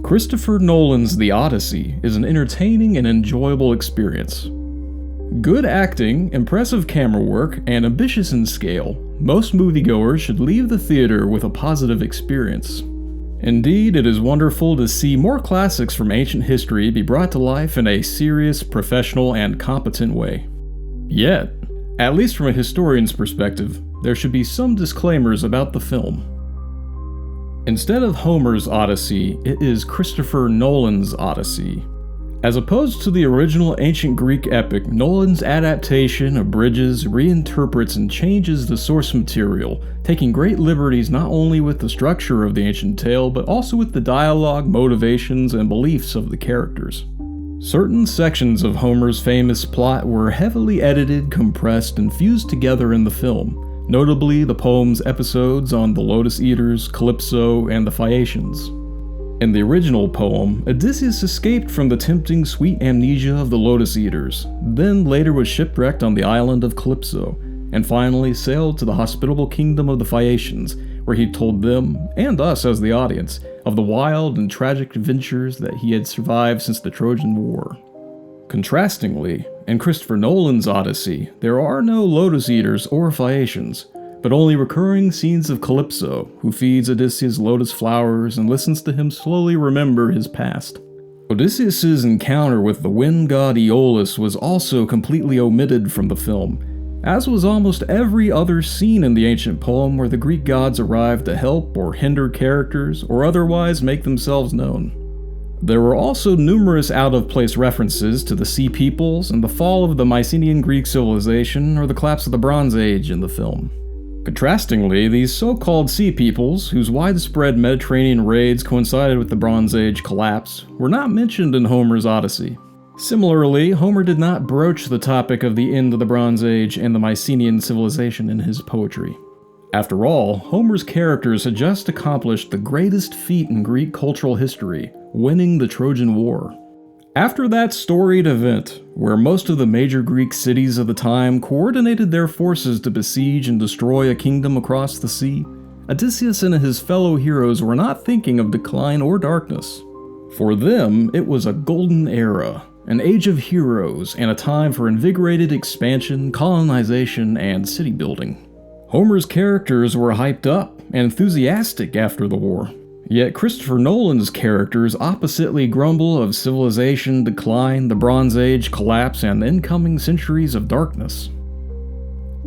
Christopher Nolan's The Odyssey is an entertaining and enjoyable experience. Good acting, impressive camera work, and ambitious in scale, most moviegoers should leave the theater with a positive experience. Indeed, it is wonderful to see more classics from ancient history be brought to life in a serious, professional, and competent way. Yet, at least from a historian's perspective, there should be some disclaimers about the film. Instead of Homer's Odyssey, it is Christopher Nolan's Odyssey. As opposed to the original ancient Greek epic, Nolan's adaptation abridges, reinterprets, and changes the source material, taking great liberties not only with the structure of the ancient tale, but also with the dialogue, motivations, and beliefs of the characters. Certain sections of Homer's famous plot were heavily edited, compressed, and fused together in the film, notably the poem's episodes on the Lotus Eaters, Calypso, and the Phaeacians. In the original poem, Odysseus escaped from the tempting sweet amnesia of the Lotus Eaters, then later was shipwrecked on the island of Calypso, and finally sailed to the hospitable kingdom of the Phaeacians, where he told them, and us as the audience, of the wild and tragic adventures that he had survived since the Trojan War. Contrastingly, in Christopher Nolan's Odyssey, there are no Lotus Eaters or Phaeacians, but only recurring scenes of Calypso, who feeds Odysseus lotus flowers and listens to him slowly remember his past. Odysseus' encounter with the wind god Aeolus was also completely omitted from the film, as was almost every other scene in the ancient poem where the Greek gods arrived to help or hinder characters or otherwise make themselves known. There were also numerous out-of-place references to the Sea Peoples and the fall of the Mycenaean Greek civilization or the collapse of the Bronze Age in the film. Contrastingly, these so-called Sea Peoples, whose widespread Mediterranean raids coincided with the Bronze Age collapse, were not mentioned in Homer's Odyssey. Similarly, Homer did not broach the topic of the end of the Bronze Age and the Mycenaean civilization in his poetry. After all, Homer's characters had just accomplished the greatest feat in Greek cultural history, winning the Trojan War. After that storied event, where most of the major Greek cities of the time coordinated their forces to besiege and destroy a kingdom across the sea, Odysseus and his fellow heroes were not thinking of decline or darkness. For them, it was a golden era, an age of heroes, and a time for invigorated expansion, colonization, and city building. Homer's characters were hyped up and enthusiastic after the war, yet Christopher Nolan's characters oppositely grumble of civilization decline, the Bronze Age collapse, and the incoming centuries of darkness.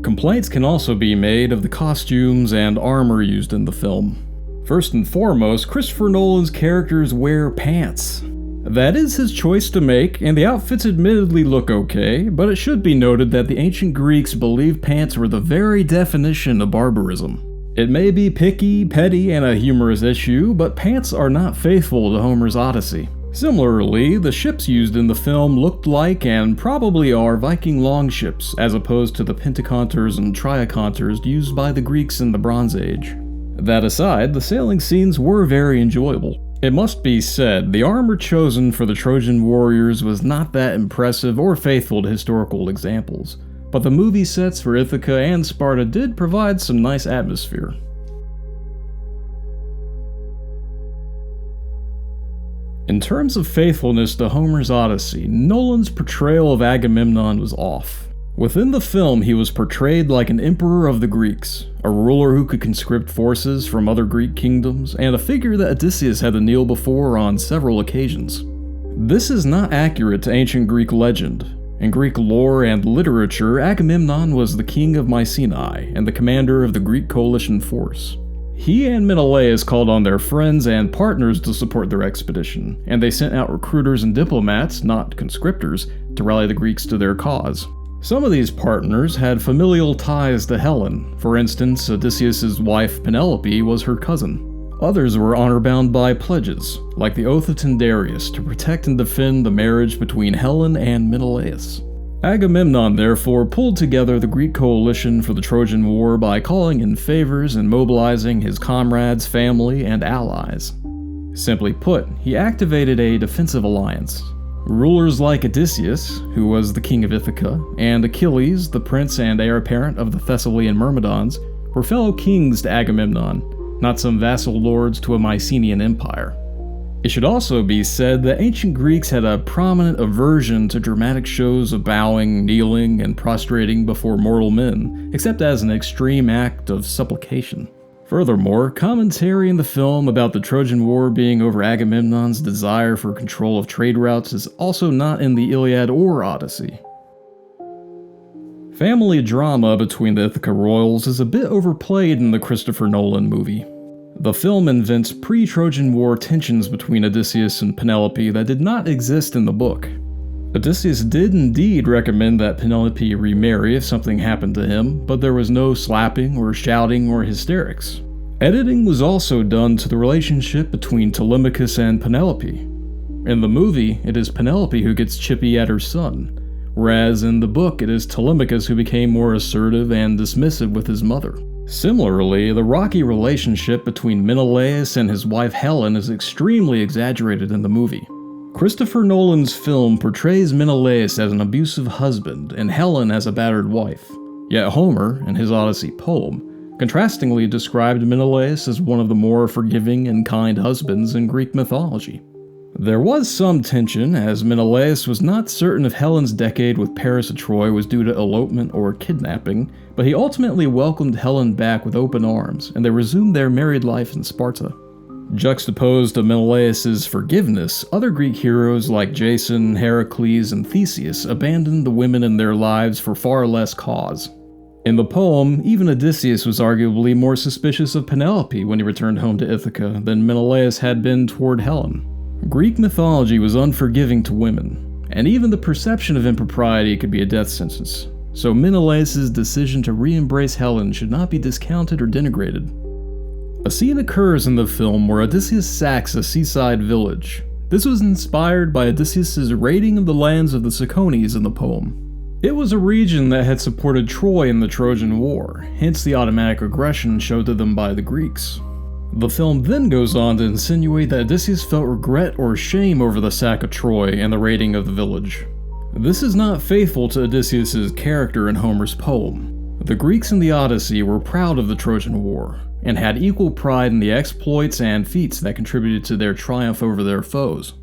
Complaints can also be made of the costumes and armor used in the film. First and foremost, Christopher Nolan's characters wear pants. That is his choice to make, and the outfits admittedly look okay, but it should be noted that the ancient Greeks believed pants were the very definition of barbarism. It may be picky, petty, and a humorous issue, but pants are not faithful to Homer's Odyssey. Similarly, the ships used in the film looked like and probably are Viking longships, as opposed to the pentaconters and triaconters used by the Greeks in the Bronze Age. That aside, the sailing scenes were very enjoyable. It must be said, the armor chosen for the Trojan warriors was not that impressive or faithful to historical examples, but the movie sets for Ithaca and Sparta did provide some nice atmosphere. In terms of faithfulness to Homer's Odyssey, Nolan's portrayal of Agamemnon was off. Within the film, he was portrayed like an emperor of the Greeks, a ruler who could conscript forces from other Greek kingdoms, and a figure that Odysseus had to kneel before on several occasions. This is not accurate to ancient Greek legend. In Greek lore and literature, Agamemnon was the king of Mycenae and the commander of the Greek coalition force. He and Menelaus called on their friends and partners to support their expedition, and they sent out recruiters and diplomats, not conscriptors, to rally the Greeks to their cause. Some of these partners had familial ties to Helen. For instance, Odysseus' wife Penelope was her cousin. Others were honor-bound by pledges, like the Oath of Tyndareus, to protect and defend the marriage between Helen and Menelaus. Agamemnon therefore pulled together the Greek coalition for the Trojan War by calling in favors and mobilizing his comrades, family, and allies. Simply put, he activated a defensive alliance. Rulers like Odysseus, who was the king of Ithaca, and Achilles, the prince and heir apparent of the Thessalian Myrmidons, were fellow kings to Agamemnon, not some vassal lords to a Mycenaean empire. It should also be said that ancient Greeks had a prominent aversion to dramatic shows of bowing, kneeling, and prostrating before mortal men, except as an extreme act of supplication. Furthermore, commentary in the film about the Trojan War being over Agamemnon's desire for control of trade routes is also not in the Iliad or Odyssey. Family drama between the Ithaca royals is a bit overplayed in the Christopher Nolan movie. The film invents pre-Trojan War tensions between Odysseus and Penelope that did not exist in the book. Odysseus did indeed recommend that Penelope remarry if something happened to him, but there was no slapping or shouting or hysterics. Editing was also done to the relationship between Telemachus and Penelope. In the movie, it is Penelope who gets chippy at her son, whereas in the book it is Telemachus who became more assertive and dismissive with his mother. Similarly, the rocky relationship between Menelaus and his wife Helen is extremely exaggerated in the movie. Christopher Nolan's film portrays Menelaus as an abusive husband and Helen as a battered wife, yet Homer, in his Odyssey poem, contrastingly described Menelaus as one of the more forgiving and kind husbands in Greek mythology. There was some tension, as Menelaus was not certain if Helen's decade with Paris of Troy was due to elopement or kidnapping, but he ultimately welcomed Helen back with open arms, and they resumed their married life in Sparta. Juxtaposed to Menelaus' forgiveness, other Greek heroes like Jason, Heracles, and Theseus abandoned the women in their lives for far less cause. In the poem, even Odysseus was arguably more suspicious of Penelope when he returned home to Ithaca than Menelaus had been toward Helen. Greek mythology was unforgiving to women, and even the perception of impropriety could be a death sentence, so Menelaus' decision to re-embrace Helen should not be discounted or denigrated. A scene occurs in the film where Odysseus sacks a seaside village. This was inspired by Odysseus' raiding of the lands of the Cicones in the poem. It was a region that had supported Troy in the Trojan War, hence the automatic aggression showed to them by the Greeks. The film then goes on to insinuate that Odysseus felt regret or shame over the sack of Troy and the raiding of the village. This is not faithful to Odysseus' character in Homer's poem. The Greeks in the Odyssey were proud of the Trojan War, and had equal pride in the exploits and feats that contributed to their triumph over their foes.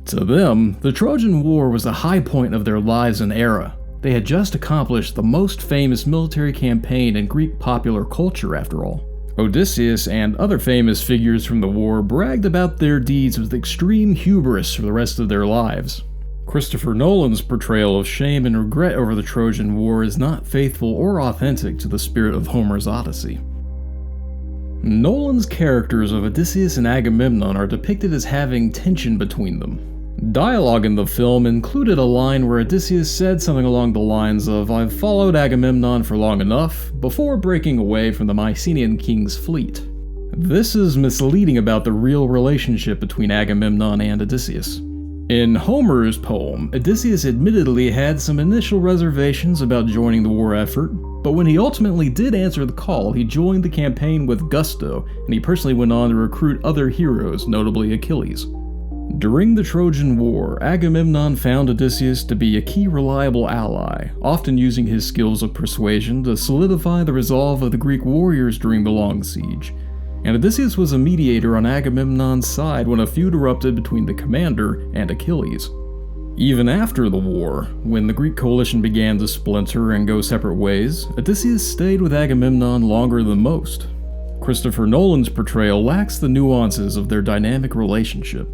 To them, the Trojan War was the high point of their lives and era. They had just accomplished the most famous military campaign in Greek popular culture, after all. Odysseus and other famous figures from the war bragged about their deeds with extreme hubris for the rest of their lives. Christopher Nolan's portrayal of shame and regret over the Trojan War is not faithful or authentic to the spirit of Homer's Odyssey. Nolan's characters of Odysseus and Agamemnon are depicted as having tension between them. Dialogue in the film included a line where Odysseus said something along the lines of, "I've followed Agamemnon for long enough," before breaking away from the Mycenaean king's fleet. This is misleading about the real relationship between Agamemnon and Odysseus. In Homer's poem, Odysseus admittedly had some initial reservations about joining the war effort, but when he ultimately did answer the call, he joined the campaign with gusto, and he personally went on to recruit other heroes, notably Achilles. During the Trojan War, Agamemnon found Odysseus to be a key reliable ally, often using his skills of persuasion to solidify the resolve of the Greek warriors during the long siege. And Odysseus was a mediator on Agamemnon's side when a feud erupted between the commander and Achilles. Even after the war, when the Greek coalition began to splinter and go separate ways, Odysseus stayed with Agamemnon longer than most. Christopher Nolan's portrayal lacks the nuances of their dynamic relationship.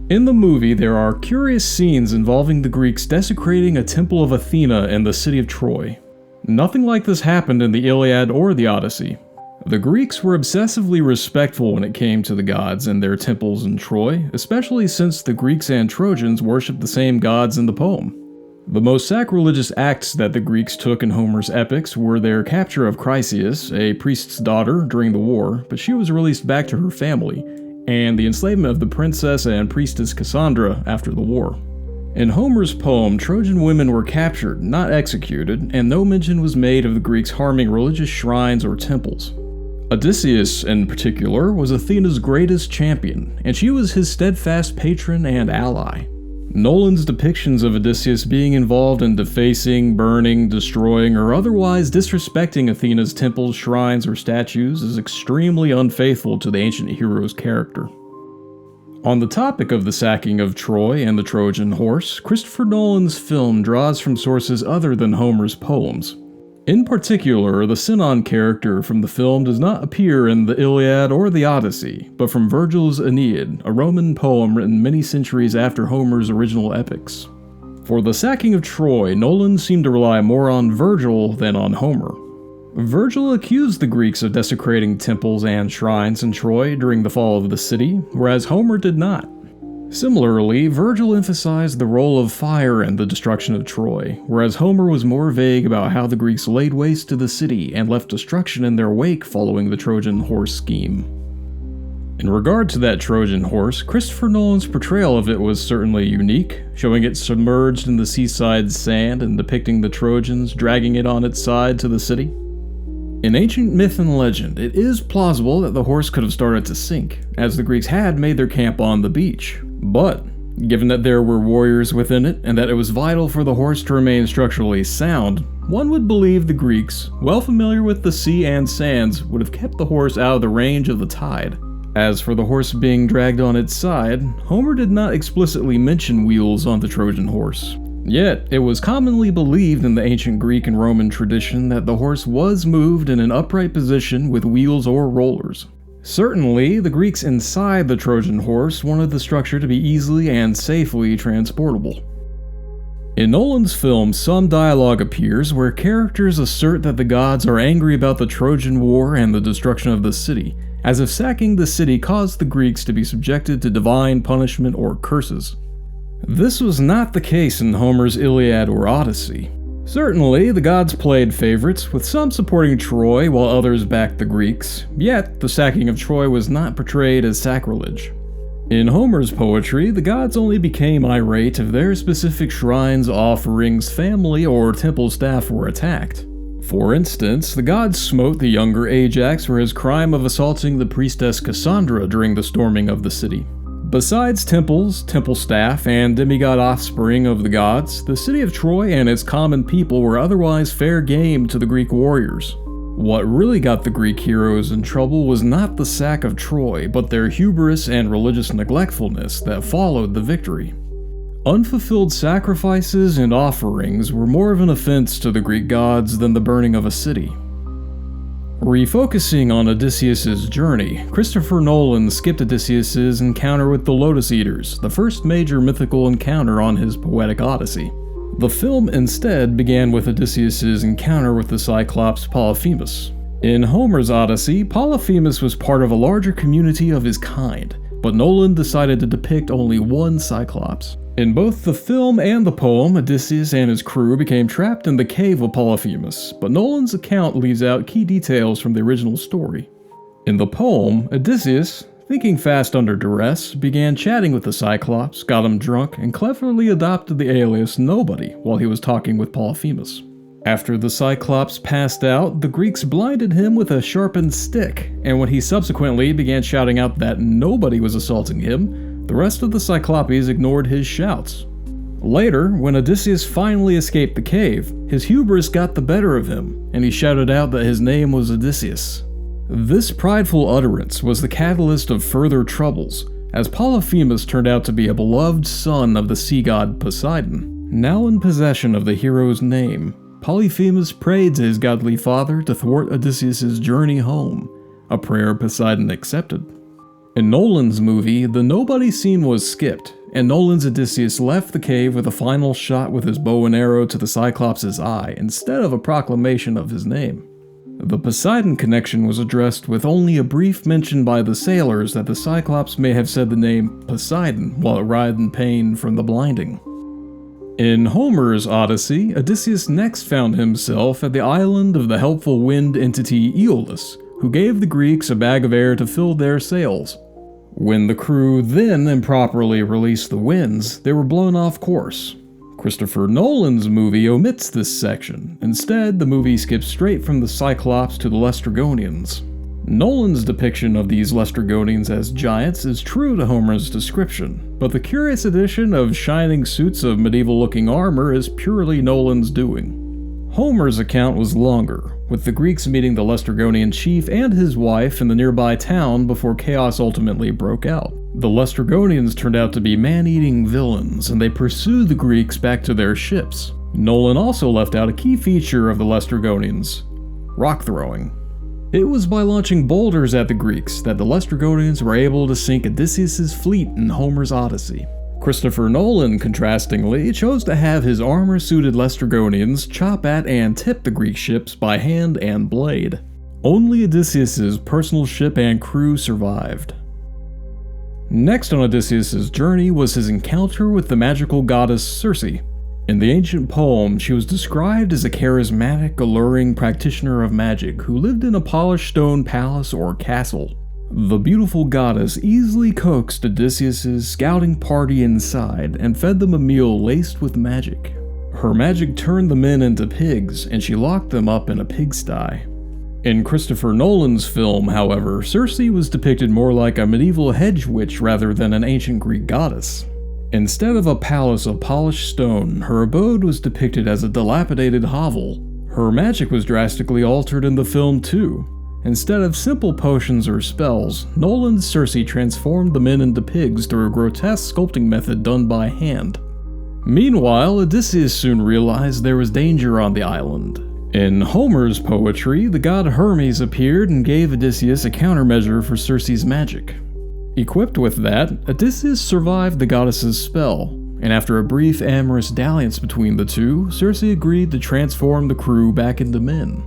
In the movie, there are curious scenes involving the Greeks desecrating a temple of Athena in the city of Troy. Nothing like this happened in the Iliad or the Odyssey. The Greeks were obsessively respectful when it came to the gods and their temples in Troy, especially since the Greeks and Trojans worshipped the same gods in the poem. The most sacrilegious acts that the Greeks took in Homer's epics were their capture of Chryseis, a priest's daughter, during the war, but she was released back to her family, and the enslavement of the princess and priestess Cassandra after the war. In Homer's poem, Trojan women were captured, not executed, and no mention was made of the Greeks harming religious shrines or temples. Odysseus, in particular, was Athena's greatest champion, and she was his steadfast patron and ally. Nolan's depictions of Odysseus being involved in defacing, burning, destroying, or otherwise disrespecting Athena's temples, shrines, or statues is extremely unfaithful to the ancient hero's character. On the topic of the sacking of Troy and the Trojan Horse, Christopher Nolan's film draws from sources other than Homer's poems. In particular, the Sinon character from the film does not appear in the Iliad or the Odyssey, but from Virgil's Aeneid, a Roman poem written many centuries after Homer's original epics. For the sacking of Troy, Nolan seemed to rely more on Virgil than on Homer. Virgil accused the Greeks of desecrating temples and shrines in Troy during the fall of the city, whereas Homer did not. Similarly, Virgil emphasized the role of fire in the destruction of Troy, whereas Homer was more vague about how the Greeks laid waste to the city and left destruction in their wake following the Trojan Horse scheme. In regard to that Trojan Horse, Christopher Nolan's portrayal of it was certainly unique, showing it submerged in the seaside sand and depicting the Trojans dragging it on its side to the city. In ancient myth and legend, it is plausible that the horse could have started to sink, as the Greeks had made their camp on the beach. But, given that there were warriors within it, and that it was vital for the horse to remain structurally sound, one would believe the Greeks, well familiar with the sea and sands, would have kept the horse out of the range of the tide. As for the horse being dragged on its side, Homer did not explicitly mention wheels on the Trojan horse. Yet, it was commonly believed in the ancient Greek and Roman tradition that the horse was moved in an upright position with wheels or rollers. Certainly, the Greeks inside the Trojan horse wanted the structure to be easily and safely transportable. In Nolan's film, some dialogue appears where characters assert that the gods are angry about the Trojan War and the destruction of the city, as if sacking the city caused the Greeks to be subjected to divine punishment or curses. This was not the case in Homer's Iliad or Odyssey. Certainly, the gods played favorites, with some supporting Troy while others backed the Greeks, yet the sacking of Troy was not portrayed as sacrilege. In Homer's poetry, the gods only became irate if their specific shrines, offerings, family, or temple staff were attacked. For instance, the gods smote the younger Ajax for his crime of assaulting the priestess Cassandra during the storming of the city. Besides temples, temple staff, and demigod offspring of the gods, the city of Troy and its common people were otherwise fair game to the Greek warriors. What really got the Greek heroes in trouble was not the sack of Troy, but their hubris and religious neglectfulness that followed the victory. Unfulfilled sacrifices and offerings were more of an offense to the Greek gods than the burning of a city. Refocusing on Odysseus' journey, Christopher Nolan skipped Odysseus' encounter with the Lotus Eaters, the first major mythical encounter on his poetic Odyssey. The film instead began with Odysseus' encounter with the Cyclops Polyphemus. In Homer's Odyssey, Polyphemus was part of a larger community of his kind, but Nolan decided to depict only one Cyclops. In both the film and the poem, Odysseus and his crew became trapped in the cave of Polyphemus, but Nolan's account leaves out key details from the original story. In the poem, Odysseus, thinking fast under duress, began chatting with the Cyclops, got him drunk, and cleverly adopted the alias Nobody while he was talking with Polyphemus. After the Cyclops passed out, the Greeks blinded him with a sharpened stick, and when he subsequently began shouting out that nobody was assaulting him, the rest of the Cyclopes ignored his shouts. Later, when Odysseus finally escaped the cave, his hubris got the better of him, and he shouted out that his name was Odysseus. This prideful utterance was the catalyst of further troubles, as Polyphemus turned out to be a beloved son of the sea god Poseidon. Now in possession of the hero's name, Polyphemus prayed to his godly father to thwart Odysseus' journey home, a prayer Poseidon accepted. In Nolan's movie, the nobody scene was skipped, and Nolan's Odysseus left the cave with a final shot with his bow and arrow to the Cyclops' eye instead of a proclamation of his name. The Poseidon connection was addressed with only a brief mention by the sailors that the Cyclops may have said the name Poseidon while it writhed in pain from the blinding. In Homer's Odyssey, Odysseus next found himself at the island of the helpful wind entity Aeolus, who gave the Greeks a bag of air to fill their sails. When the crew then improperly released the winds, they were blown off course. Christopher Nolan's movie omits this section. Instead, the movie skips straight from the Cyclops to the Laestrygonians. Nolan's depiction of these Laestrygonians as giants is true to Homer's description, but the curious addition of shining suits of medieval-looking armor is purely Nolan's doing. Homer's account was longer, with the Greeks meeting the Laestrygonian chief and his wife in the nearby town before chaos ultimately broke out. The Laestrygonians turned out to be man-eating villains, and they pursued the Greeks back to their ships. Nolan also left out a key feature of the Laestrygonians: rock throwing. It was by launching boulders at the Greeks that the Laestrygonians were able to sink Odysseus' fleet in Homer's Odyssey. Christopher Nolan, contrastingly, chose to have his armor-suited Laestrygonians chop at and tip the Greek ships by hand and blade. Only Odysseus' personal ship and crew survived. Next on Odysseus' journey was his encounter with the magical goddess Circe. In the ancient poem, she was described as a charismatic, alluring practitioner of magic who lived in a polished stone palace or castle. The beautiful goddess easily coaxed Odysseus' scouting party inside and fed them a meal laced with magic. Her magic turned the men into pigs, and she locked them up in a pigsty. In Christopher Nolan's film, however, Circe was depicted more like a medieval hedge witch rather than an ancient Greek goddess. Instead of a palace of polished stone, her abode was depicted as a dilapidated hovel. Her magic was drastically altered in the film too. Instead of simple potions or spells, Nolan's Circe transformed the men into pigs through a grotesque sculpting method done by hand. Meanwhile, Odysseus soon realized there was danger on the island. In Homer's poetry, the god Hermes appeared and gave Odysseus a countermeasure for Circe's magic. Equipped with that, Odysseus survived the goddess's spell, and after a brief amorous dalliance between the two, Circe agreed to transform the crew back into men.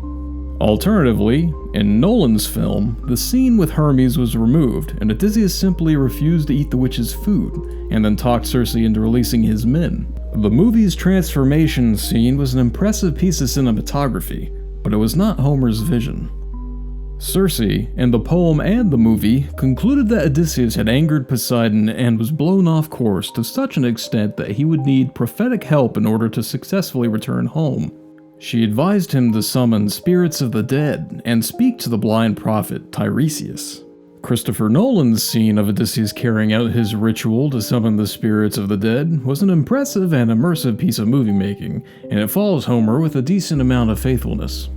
Alternatively, in Nolan's film, the scene with Hermes was removed, and Odysseus simply refused to eat the witch's food, and then talked Circe into releasing his men. The movie's transformation scene was an impressive piece of cinematography, but it was not Homer's vision. Circe, in the poem and the movie, concluded that Odysseus had angered Poseidon and was blown off course to such an extent that he would need prophetic help in order to successfully return home. She advised him to summon spirits of the dead and speak to the blind prophet Tiresias. Christopher Nolan's scene of Odysseus carrying out his ritual to summon the spirits of the dead was an impressive and immersive piece of movie making, and it follows Homer with a decent amount of faithfulness.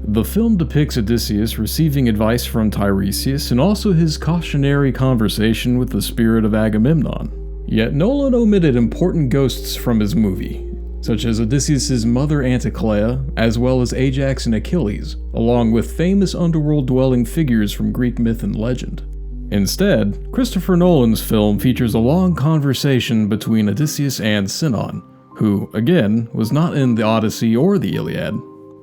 The film depicts Odysseus receiving advice from Tiresias and also his cautionary conversation with the spirit of Agamemnon. Yet Nolan omitted important ghosts from his movie, such as Odysseus' mother Anticlea, as well as Ajax and Achilles, along with famous underworld-dwelling figures from Greek myth and legend. Instead, Christopher Nolan's film features a long conversation between Odysseus and Sinon, who, again, was not in the Odyssey or the Iliad.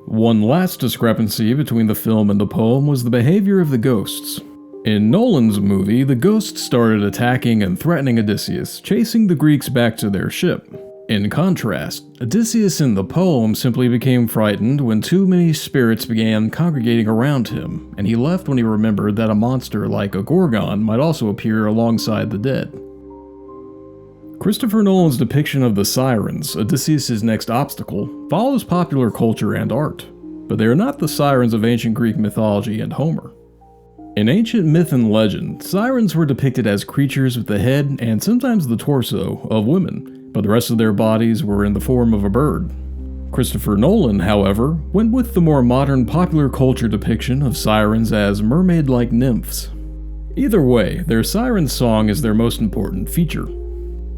One last discrepancy between the film and the poem was the behavior of the ghosts. In Nolan's movie, the ghosts started attacking and threatening Odysseus, chasing the Greeks back to their ship. In contrast, Odysseus in the poem simply became frightened when too many spirits began congregating around him, and he left when he remembered that a monster like a Gorgon might also appear alongside the dead. Christopher Nolan's depiction of the Sirens, Odysseus' next obstacle, follows popular culture and art, but they are not the sirens of ancient Greek mythology and Homer. In ancient myth and legend, sirens were depicted as creatures with the head and sometimes the torso of women, but the rest of their bodies were in the form of a bird. Christopher Nolan, however, went with the more modern popular culture depiction of sirens as mermaid-like nymphs. Either way, their siren song is their most important feature.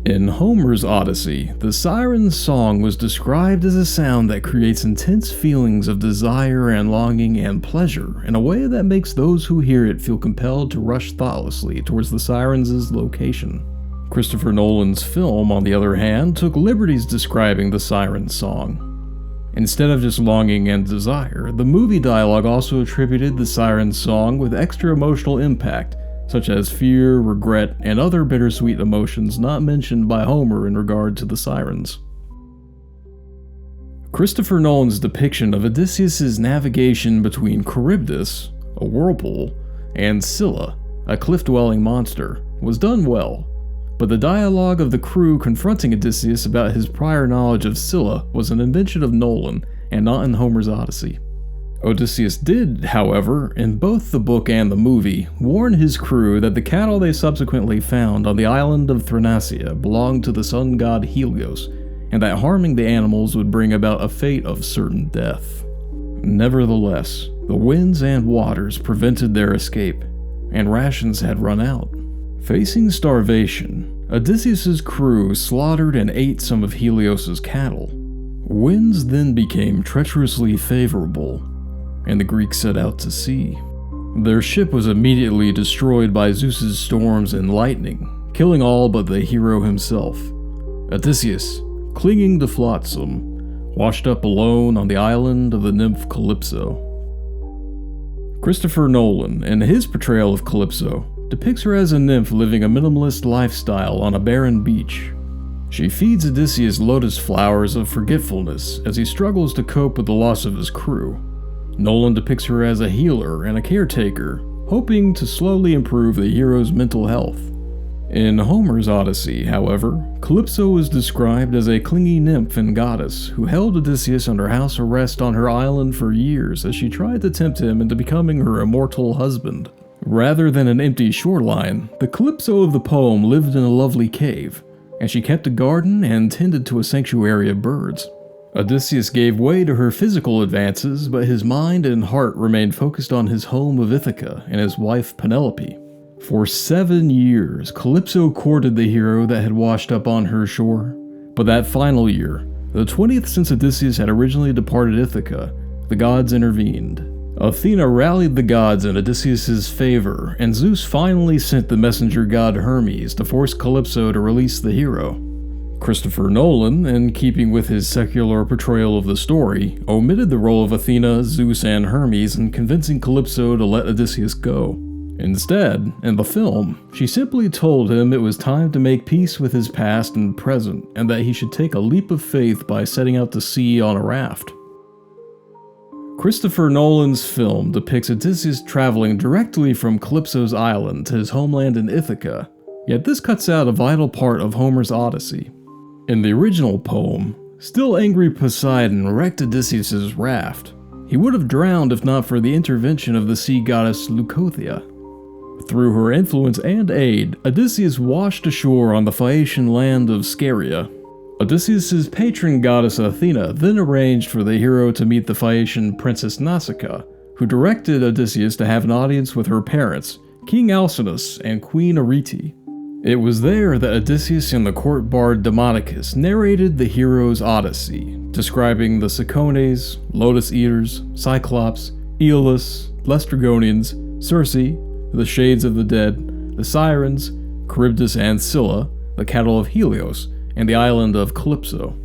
In Homer's Odyssey, the siren's song was described as a sound that creates intense feelings of desire and longing and pleasure in a way that makes those who hear it feel compelled to rush thoughtlessly towards the sirens' location. Christopher Nolan's film, on the other hand, took liberties describing the siren's song. Instead of just longing and desire, the movie dialogue also attributed the siren's song with extra emotional impact, such as fear, regret, and other bittersweet emotions not mentioned by Homer in regard to the sirens. Christopher Nolan's depiction of Odysseus' navigation between Charybdis, a whirlpool, and Scylla, a cliff-dwelling monster, was done well, but the dialogue of the crew confronting Odysseus about his prior knowledge of Scylla was an invention of Nolan and not in Homer's Odyssey. Odysseus did, however, in both the book and the movie, warn his crew that the cattle they subsequently found on the island of Thrinacia belonged to the sun god Helios, and that harming the animals would bring about a fate of certain death. Nevertheless, the winds and waters prevented their escape, and rations had run out. Facing starvation, Odysseus's crew slaughtered and ate some of Helios's cattle. Winds then became treacherously favorable, and the Greeks set out to sea. Their ship was immediately destroyed by Zeus's storms and lightning, killing all but the hero himself. Odysseus, clinging to flotsam, washed up alone on the island of the nymph Calypso. Christopher Nolan, in his portrayal of Calypso, depicts her as a nymph living a minimalist lifestyle on a barren beach. She feeds Odysseus lotus flowers of forgetfulness as he struggles to cope with the loss of his crew. Nolan depicts her as a healer and a caretaker, hoping to slowly improve the hero's mental health. In Homer's Odyssey, however, Calypso is described as a clingy nymph and goddess who held Odysseus under house arrest on her island for years as she tried to tempt him into becoming her immortal husband. Rather than an empty shoreline, the Calypso of the poem lived in a lovely cave, and she kept a garden and tended to a sanctuary of birds. Odysseus gave way to her physical advances, but his mind and heart remained focused on his home of Ithaca and his wife Penelope. For 7 years, Calypso courted the hero that had washed up on her shore, but that final year, the 20th since Odysseus had originally departed Ithaca, the gods intervened. Athena rallied the gods in Odysseus' favor, and Zeus finally sent the messenger god Hermes to force Calypso to release the hero. Christopher Nolan, in keeping with his secular portrayal of the story, omitted the role of Athena, Zeus, and Hermes in convincing Calypso to let Odysseus go. Instead, in the film, she simply told him it was time to make peace with his past and present, and that he should take a leap of faith by setting out to sea on a raft. Christopher Nolan's film depicts Odysseus traveling directly from Calypso's island to his homeland in Ithaca, yet this cuts out a vital part of Homer's Odyssey. In the original poem, still angry Poseidon wrecked Odysseus' raft. He would have drowned if not for the intervention of the sea goddess Leucothea. Through her influence and aid, Odysseus washed ashore on the Phaeacian land of Scheria. Odysseus' patron goddess Athena then arranged for the hero to meet the Phaeacian princess Nausicaa, who directed Odysseus to have an audience with her parents, King Alcinous and Queen Arete. It was there that Odysseus and the court bard Telemachus narrated the hero's Odyssey, describing the Cicones, Lotus Eaters, Cyclopes, Aeolus, Laestrygonians, Circe, the Shades of the Dead, the Sirens, Charybdis and Scylla, the cattle of Helios, and the island of Calypso.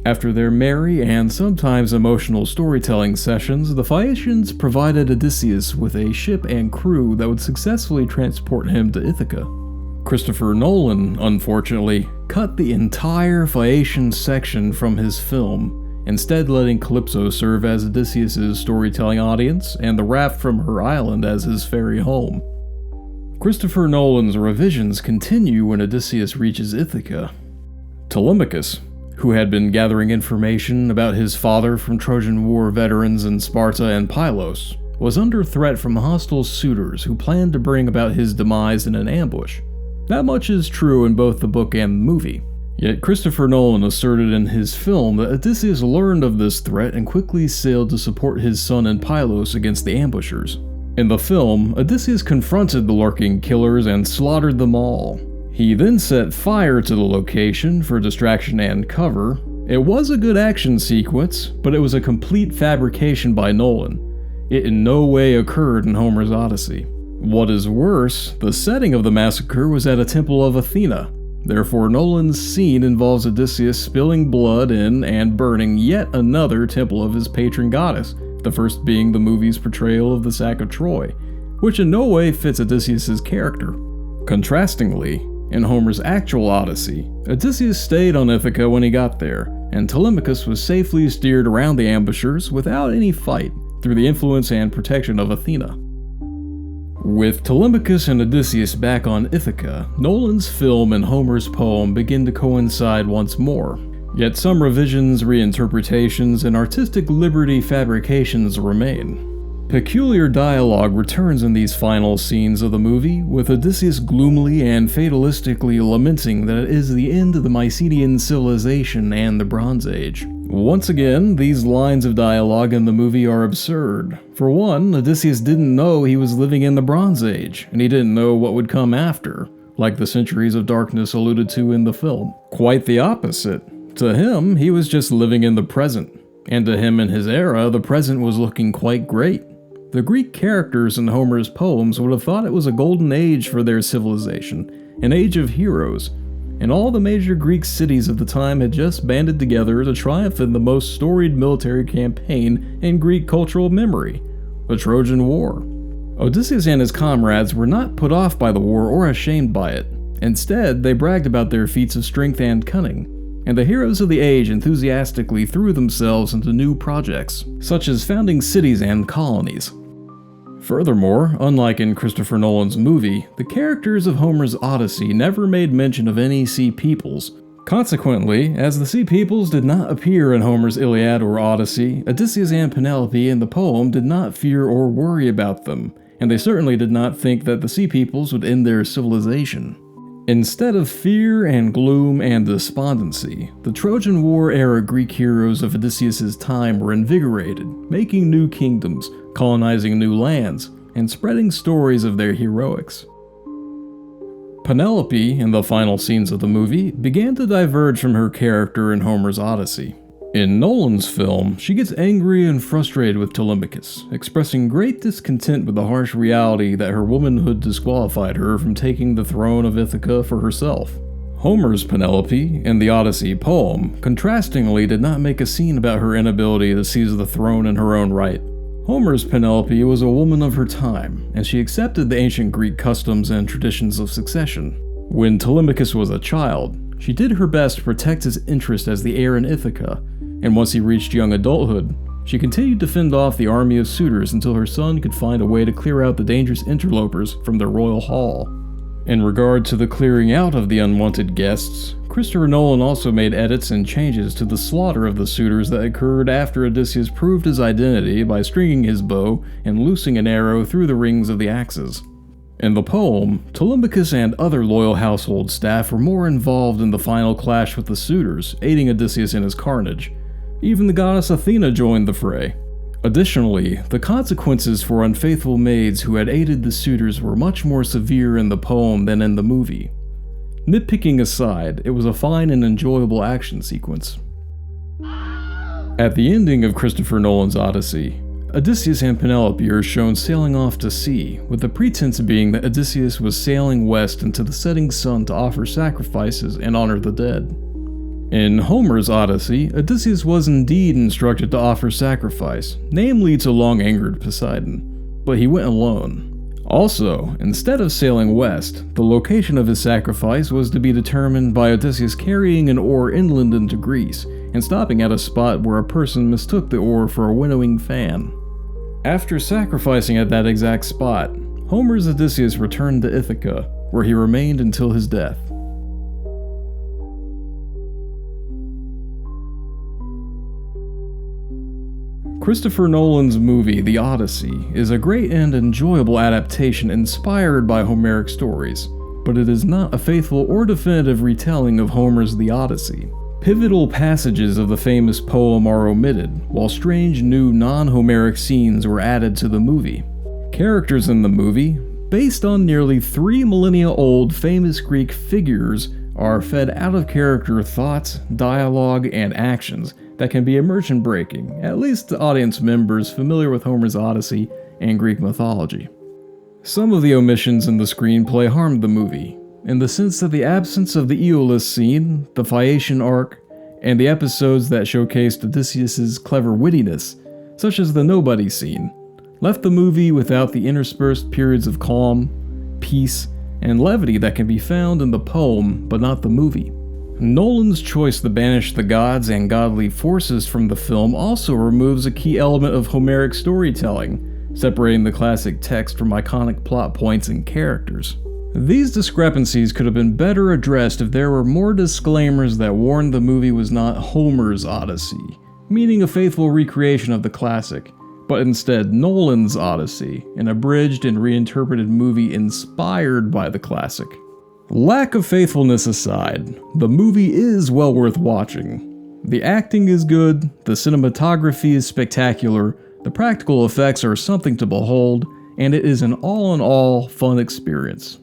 After their merry and sometimes emotional storytelling sessions, the Phaeacians provided Odysseus with a ship and crew that would successfully transport him to Ithaca. Christopher Nolan, unfortunately, cut the entire Phaeacian section from his film, instead letting Calypso serve as Odysseus' storytelling audience and the raft from her island as his ferry home. Christopher Nolan's revisions continue when Odysseus reaches Ithaca. Telemachus, who had been gathering information about his father from Trojan War veterans in Sparta and Pylos, was under threat from hostile suitors who planned to bring about his demise in an ambush. That much is true in both the book and the movie. Yet Christopher Nolan asserted in his film that Odysseus learned of this threat and quickly sailed to support his son in Pylos against the ambushers. In the film, Odysseus confronted the lurking killers and slaughtered them all. He then set fire to the location for distraction and cover. It was a good action sequence, but it was a complete fabrication by Nolan. It in no way occurred in Homer's Odyssey. What is worse, the setting of the massacre was at a temple of Athena. Therefore, Nolan's scene involves Odysseus spilling blood in and burning yet another temple of his patron goddess, the first being the movie's portrayal of the sack of Troy, which in no way fits Odysseus' character. Contrastingly, in Homer's actual Odyssey, Odysseus stayed on Ithaca when he got there, and Telemachus was safely steered around the ambushers without any fight through the influence and protection of Athena. With Telemachus and Odysseus back on Ithaca, Nolan's film and Homer's poem begin to coincide once more, yet some revisions, reinterpretations, and artistic liberty fabrications remain. Peculiar dialogue returns in these final scenes of the movie, with Odysseus gloomily and fatalistically lamenting that it is the end of the Mycenaean civilization and the Bronze Age. Once again, these lines of dialogue in the movie are absurd. For one, Odysseus didn't know he was living in the Bronze Age, and he didn't know what would come after, like the centuries of darkness alluded to in the film. Quite the opposite. To him, he was just living in the present, and to him and his era, the present was looking quite great. The Greek characters in Homer's poems would have thought it was a golden age for their civilization, an age of heroes, and all the major Greek cities of the time had just banded together to triumph in the most storied military campaign in Greek cultural memory, the Trojan War. Odysseus and his comrades were not put off by the war or ashamed by it. Instead, they bragged about their feats of strength and cunning, and the heroes of the age enthusiastically threw themselves into new projects, such as founding cities and colonies. Furthermore, unlike in Christopher Nolan's movie, the characters of Homer's Odyssey never made mention of any sea peoples. Consequently, as the sea peoples did not appear in Homer's Iliad or Odyssey, Odysseus and Penelope in the poem did not fear or worry about them, and they certainly did not think that the sea peoples would end their civilization. Instead of fear and gloom and despondency, the Trojan War-era Greek heroes of Odysseus' time were invigorated, making new kingdoms, colonizing new lands, and spreading stories of their heroics. Penelope, in the final scenes of the movie, began to diverge from her character in Homer's Odyssey. In Nolan's film, she gets angry and frustrated with Telemachus, expressing great discontent with the harsh reality that her womanhood disqualified her from taking the throne of Ithaca for herself. Homer's Penelope, in the Odyssey poem, contrastingly did not make a scene about her inability to seize the throne in her own right. Homer's Penelope was a woman of her time, and she accepted the ancient Greek customs and traditions of succession. When Telemachus was a child, she did her best to protect his interest as the heir in Ithaca, and once he reached young adulthood, she continued to fend off the army of suitors until her son could find a way to clear out the dangerous interlopers from their royal hall. In regard to the clearing out of the unwanted guests, Christopher Nolan also made edits and changes to the slaughter of the suitors that occurred after Odysseus proved his identity by stringing his bow and loosing an arrow through the rings of the axes. In the poem, Telemachus and other loyal household staff were more involved in the final clash with the suitors, aiding Odysseus in his carnage. Even the goddess Athena joined the fray. Additionally, the consequences for unfaithful maids who had aided the suitors were much more severe in the poem than in the movie. Nitpicking aside, it was a fine and enjoyable action sequence. At the ending of Christopher Nolan's Odyssey, Odysseus and Penelope are shown sailing off to sea, with the pretense being that Odysseus was sailing west into the setting sun to offer sacrifices and honor the dead. In Homer's Odyssey, Odysseus was indeed instructed to offer sacrifice, namely to long-angered Poseidon, but he went alone. Also, instead of sailing west, the location of his sacrifice was to be determined by Odysseus carrying an oar inland into Greece, and stopping at a spot where a person mistook the oar for a winnowing fan. After sacrificing at that exact spot, Homer's Odysseus returned to Ithaca, where he remained until his death. Christopher Nolan's movie The Odyssey is a great and enjoyable adaptation inspired by Homeric stories, but it is not a faithful or definitive retelling of Homer's The Odyssey. Pivotal passages of the famous poem are omitted, while strange new non-Homeric scenes were added to the movie. Characters in the movie, based on nearly 3 millennia old famous Greek figures, are fed out-of-character thoughts, dialogue, and actions that can be immersion-breaking, at least to audience members familiar with Homer's Odyssey and Greek mythology. Some of the omissions in the screenplay harmed the movie, in the sense that the absence of the Aeolus scene, the Phaeacian arc, and the episodes that showcased Odysseus' clever wittiness, such as the Nobody scene, left the movie without the interspersed periods of calm, peace, and levity that can be found in the poem but not the movie. Nolan's choice to banish the gods and godly forces from the film also removes a key element of Homeric storytelling, separating the classic text from iconic plot points and characters. These discrepancies could have been better addressed if there were more disclaimers that warned the movie was not Homer's Odyssey, meaning a faithful recreation of the classic, but instead Nolan's Odyssey, an abridged and reinterpreted movie inspired by the classic. Lack of faithfulness aside, the movie is well worth watching. The acting is good, the cinematography is spectacular, the practical effects are something to behold, and it is an all-in-all fun experience.